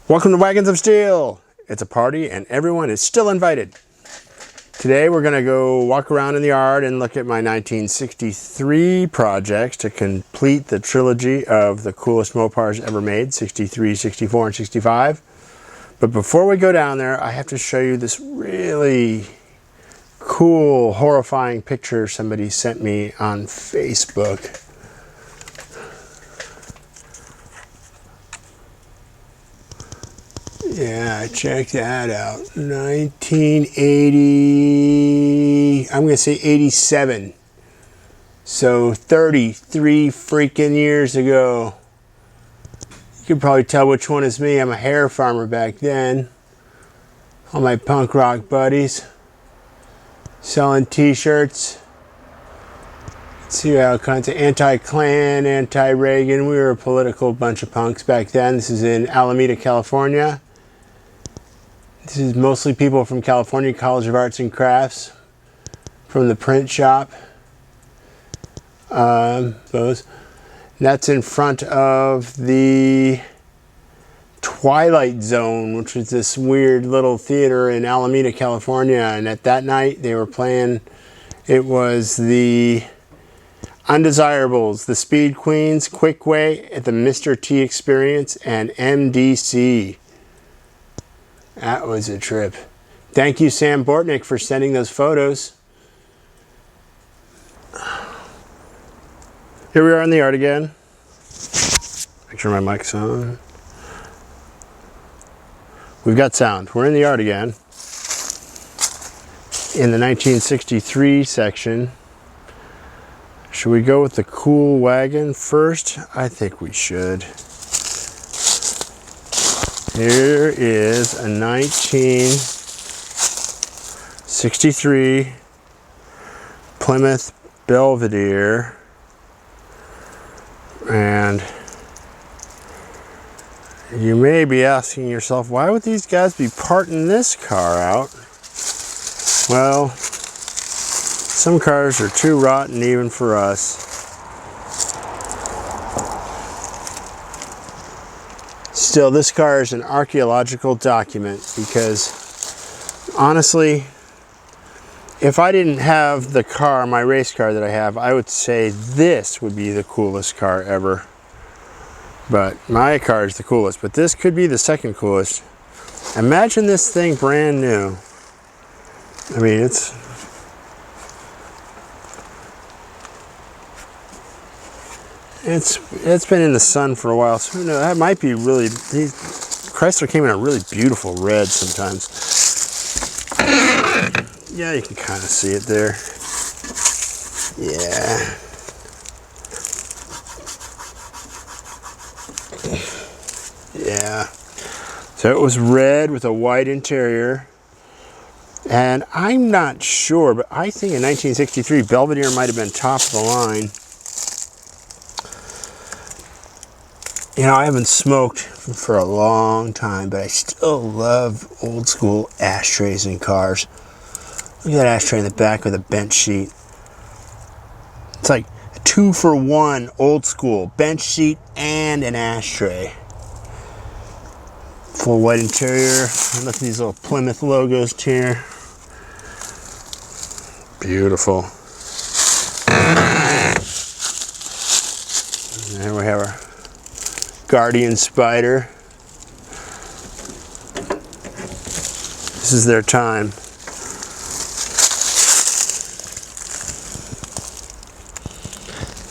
Welcome to Wagons of Steel. It's a party and everyone is still invited. Today we're going to go walk around in the yard and look at my 1963 projects to complete the trilogy of the coolest Mopars ever made, 63, 64, and 65. But before we go down there, I have to show you this really cool, horrifying picture somebody sent me on Facebook. Yeah, check that out. 1980, I'm going to say 87. So 33 freaking years ago. You can probably tell which one is me. I'm a hair farmer back then. All my punk rock buddies selling t-shirts. See all kinds of anti-Klan, anti-Reagan. We were a political bunch of punks back then. This is in Alameda, California. This is mostly people from California College of Arts and Crafts, from the print shop. Those. And that's in front of the Twilight Zone, which was this weird little theater in Alameda, California. And at that night they were playing, it was the Undesirables, the Speed Queens, Quick Way, at the Mr. T Experience, and MDC. That was a trip. Thank you, Sam Bortnick, for sending those photos. Here we are in the yard again. Make sure my mic's on. We've got sound. We're in the yard again. In the 1963 section. Should we go with the cool wagon first? I think we should. Here is a 1963 Plymouth Belvedere, and you may be asking yourself, why would these guys be parting this car out? Well, some cars are too rotten even for us. Still, this car is an archaeological document because, honestly, if I didn't have the car, my race car that I have, I would say this would be the coolest car ever. But my car is the coolest, but this could be the second coolest. Imagine this thing brand new. I mean, it's been in the sun for a while, so who knows, that might be really, Chrysler came in a really beautiful red sometimes. Yeah, you can kind of see it there. Yeah. Yeah. So it was red with a white interior. And I'm not sure, but I think in 1963, Belvedere might have been top of the line. You know, I haven't smoked for a long time, but I still love old school ashtrays in cars. Look at that ashtray in the back with a bench sheet. It's like a 2-for-1 old school bench sheet and an ashtray. Full white interior. Look at these little Plymouth logos here. Beautiful. And there we have our Guardian Spider. This is their time.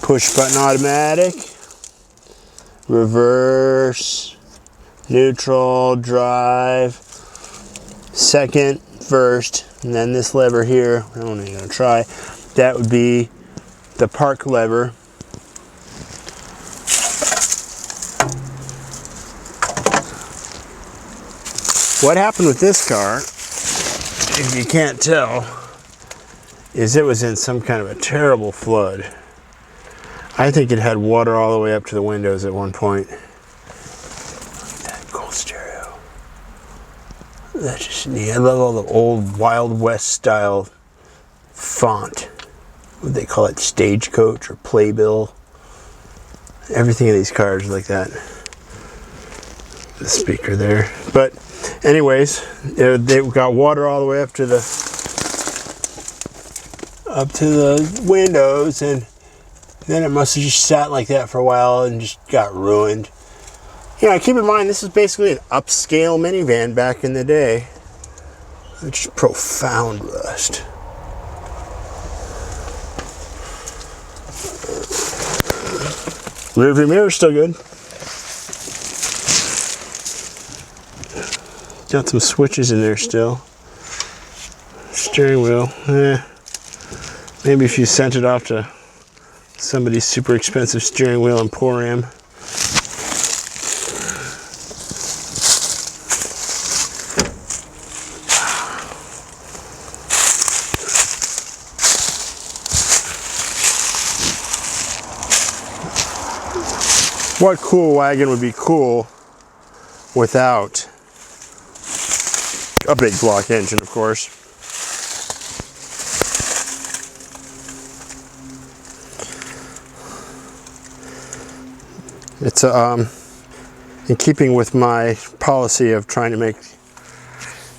Push button automatic, reverse, neutral, drive, second, first, and then this lever here, I don't even gonna try. That would be the park lever. What happened with this car, if you can't tell, is it was in some kind of a terrible flood. I think it had water all the way up to the windows at one point. Look at that gold stereo. That's just neat. I love all the old Wild West style font. What do they call it? Stagecoach or Playbill. Everything in these cars is like that. the speaker there. But anyways, they've got water all the way up to the windows, and then it must have just sat like that for a while and just got ruined. You know, keep in mind, this is basically an upscale minivan back in the day. It's just profound rust. Rear view mirror's still good. Got some switches in there still. Steering wheel, maybe if you sent it off to somebody's super expensive steering wheel emporium. What cool wagon would be cool without a big block engine, of course? It's in keeping with my policy of trying to make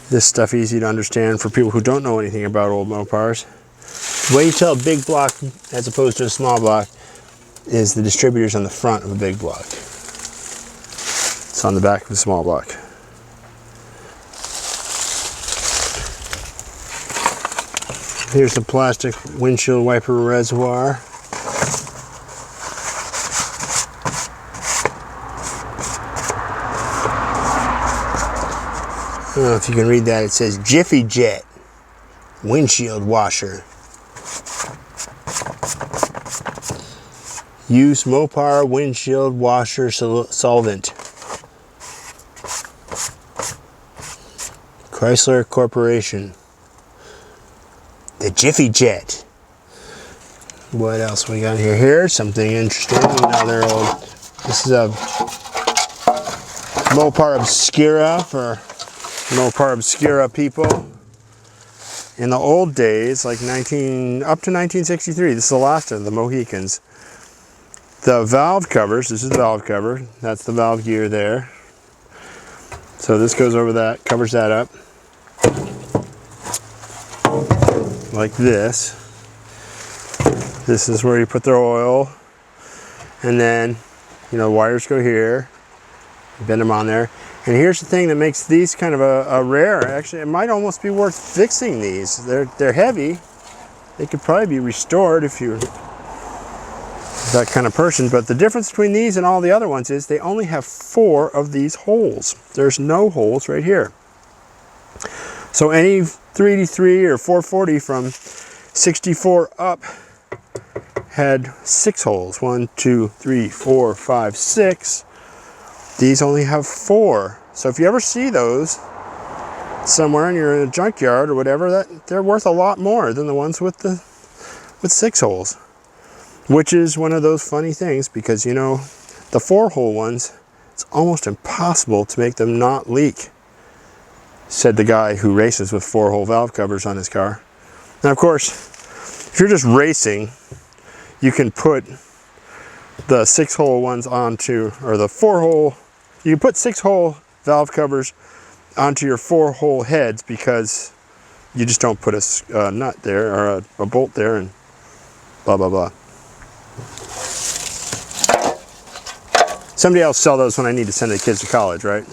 this stuff easy to understand for people who don't know anything about old Mopars. The way you tell a big block as opposed to a small block is the distributors on the front of a big block. It's on the back of a small block. Here's the plastic windshield wiper reservoir. I don't know if you can read that. It says Jiffy Jet windshield washer. Use Mopar windshield washer solvent. Chrysler Corporation. The Jiffy Jet. What else we got here? Here's something interesting. Another old. This is a Mopar Obscura for Mopar Obscura people. In the old days, like up to 1963, this is the last of the Mohicans. The valve covers, this is the valve cover, that's the valve gear there. So this goes over that, covers that up. Like this. This is where you put their oil. And then, you know, wires go here. Bend them on there. And here's the thing that makes these kind of a rare. Actually, it might almost be worth fixing these. They're heavy. They could probably be restored if you're that kind of person, but the difference between these and all the other ones is they only have 4 of these holes. There's no holes right here. So any 383 or 440 from 64 up had 6 holes. 1, 2, 3, 4, 5, 6. These only have 4. So if you ever see those somewhere and you're in a junkyard or whatever, they're worth a lot more than the ones with 6 holes. Which is one of those funny things, because you know, the 4-hole ones, it's almost impossible to make them not leak, said the guy who races with 4-hole valve covers on his car. Now of course, if you're just racing, you can put the 6-hole ones onto, or the 4-hole, you can put 6-hole valve covers onto your 4-hole heads, because you just don't put a nut there or a bolt there and blah blah blah. Somebody else sell those when I need to send the kids to college, right?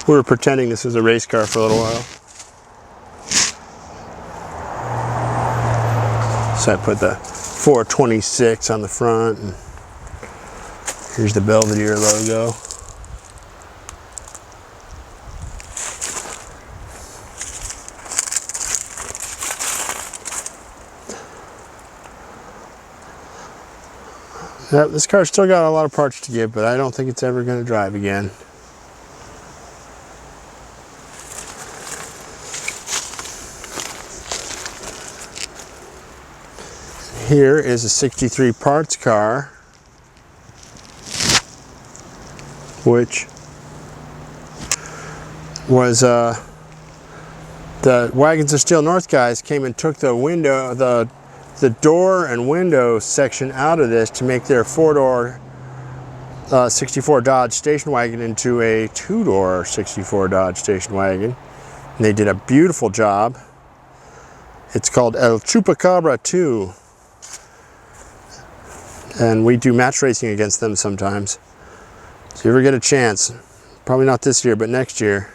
We were pretending this was a race car for a little while. So I put the 426 on the front, and here's the Belvedere logo. Yep, this car's still got a lot of parts to give, but I don't think it's ever going to drive again. Here is a 63 parts car, which was the Wagons of Steel North guys came and took the window, the door and window section out of this to make their 4-door 64 Dodge station wagon into a 2-door 64 Dodge station wagon. And they did a beautiful job. It's called El Chupacabra 2. And we do match racing against them sometimes. So if you ever get a chance, probably not this year, but next year.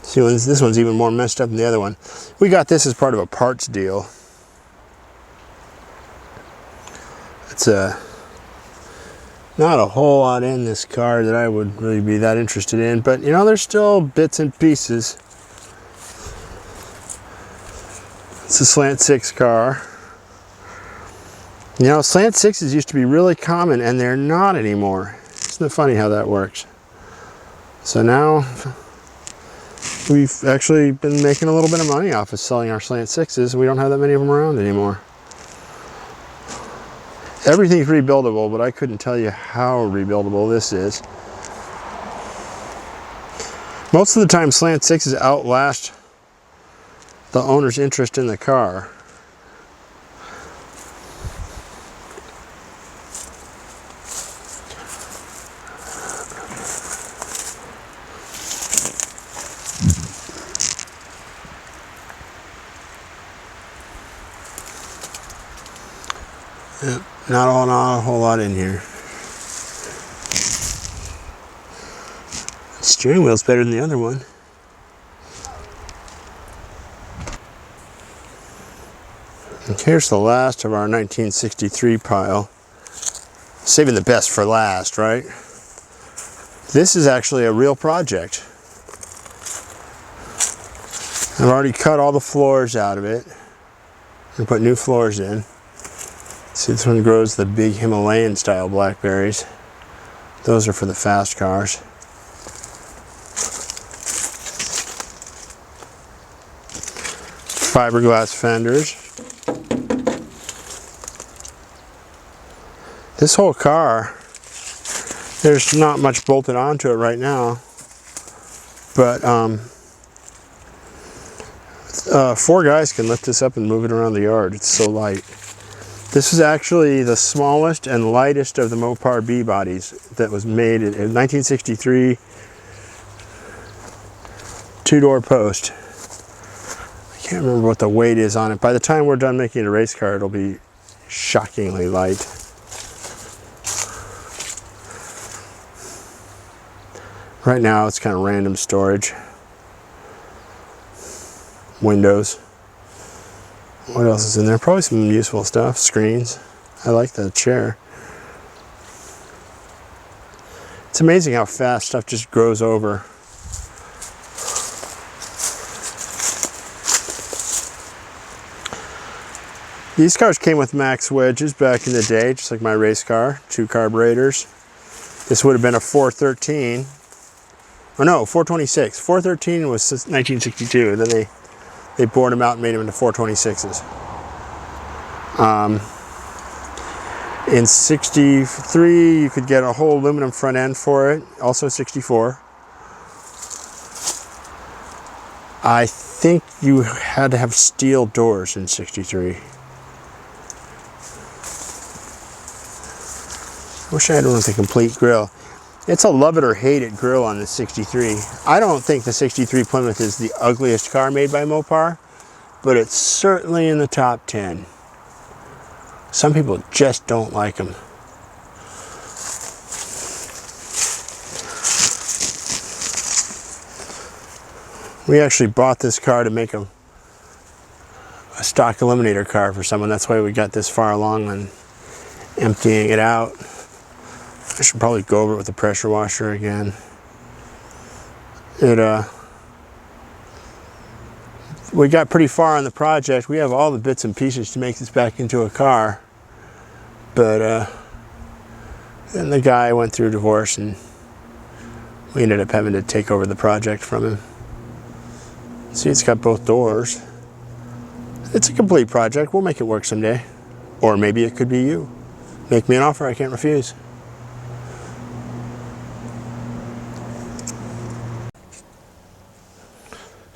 See, this one's even more messed up than the other one. We got this as part of a parts deal. It's not a whole lot in this car that I would really be that interested in, but you know, there's still bits and pieces. It's a slant 6 car. You know, slant 6s used to be really common and they're not anymore. Isn't it funny how that works? So now we've actually been making a little bit of money off of selling our slant 6s. We don't have that many of them around anymore. Everything's rebuildable, but I couldn't tell you how rebuildable this is. Most of the time, slant 6s outlast the owner's interest in the car. Yep. Not a whole lot in here. The steering wheel's better than the other one. And here's the last of our 1963 pile. Saving the best for last, right? This is actually a real project. I've already cut all the floors out of it and put new floors in. See, this one grows the big Himalayan style blackberries. Those are for the fast cars. Fiberglass fenders. This whole car, there's not much bolted onto it right now, but 4 guys can lift this up and move it around the yard. It's so light. This is actually the smallest and lightest of the Mopar B bodies that was made in 1963, 2-door post. I can't remember what the weight is on it. By the time we're done making a race car, it'll be shockingly light. Right now, it's kind of random storage. Windows. What else is in there? Probably some useful stuff. Screens. I like the chair. It's amazing how fast stuff just grows over. These cars came with max wedges back in the day, just like my race car. 2 carburetors. This would have been a 413. Oh no, 426. 413 was 1962. Then they bored them out and made them into 426s. In 63, you could get a whole aluminum front end for it. Also 64. I think you had to have steel doors in 63. Wish I had one with a complete grill. It's a love it or hate it grill on the 63. I don't think the 63 Plymouth is the ugliest car made by Mopar, but it's certainly in the top 10. Some people just don't like them. We actually bought this car to make a stock eliminator car for someone. That's why we got this far along on emptying it out. I should probably go over it with the pressure washer again. We got pretty far on the project. We have all the bits and pieces to make this back into a car. But then the guy went through a divorce and we ended up having to take over the project from him. See, it's got both doors. It's a complete project. We'll make it work someday. Or maybe it could be you. Make me an offer I can't refuse.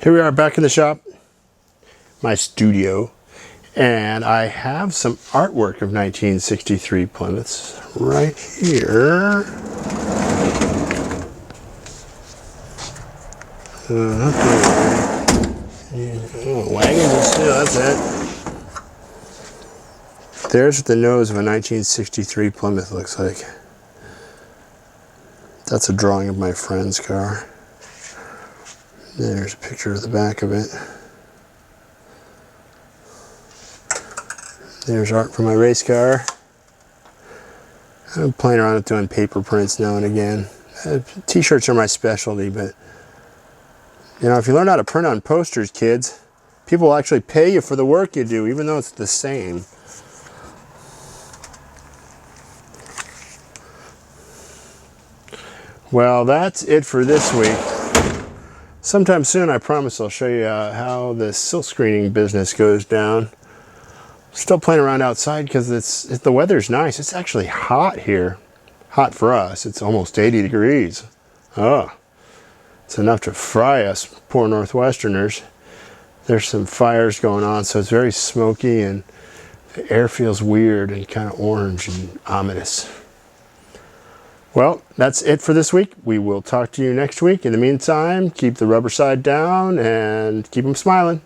Here we are back in the shop, my studio, and I have some artwork of 1963 Plymouths right here. Wagons of Steel, that's it. There's what the nose of a 1963 Plymouth looks like. That's a drawing of my friend's car. There's a picture of the back of it. There's art for my race car. I'm playing around with doing paper prints now and again. T-shirts are my specialty, but you know, if you learn how to print on posters, kids, people will actually pay you for the work you do, even though it's the same. Well, that's it for this week. Sometime soon, I promise I'll show you how the silk screening business goes down. Still playing around outside because the weather's nice. It's actually hot here. Hot for us. It's almost 80 degrees. Oh, it's enough to fry us poor Northwesterners. There's some fires going on, so it's very smoky and the air feels weird and kind of orange and ominous. Well, that's it for this week. We will talk to you next week. In the meantime, keep the rubber side down and keep them smiling.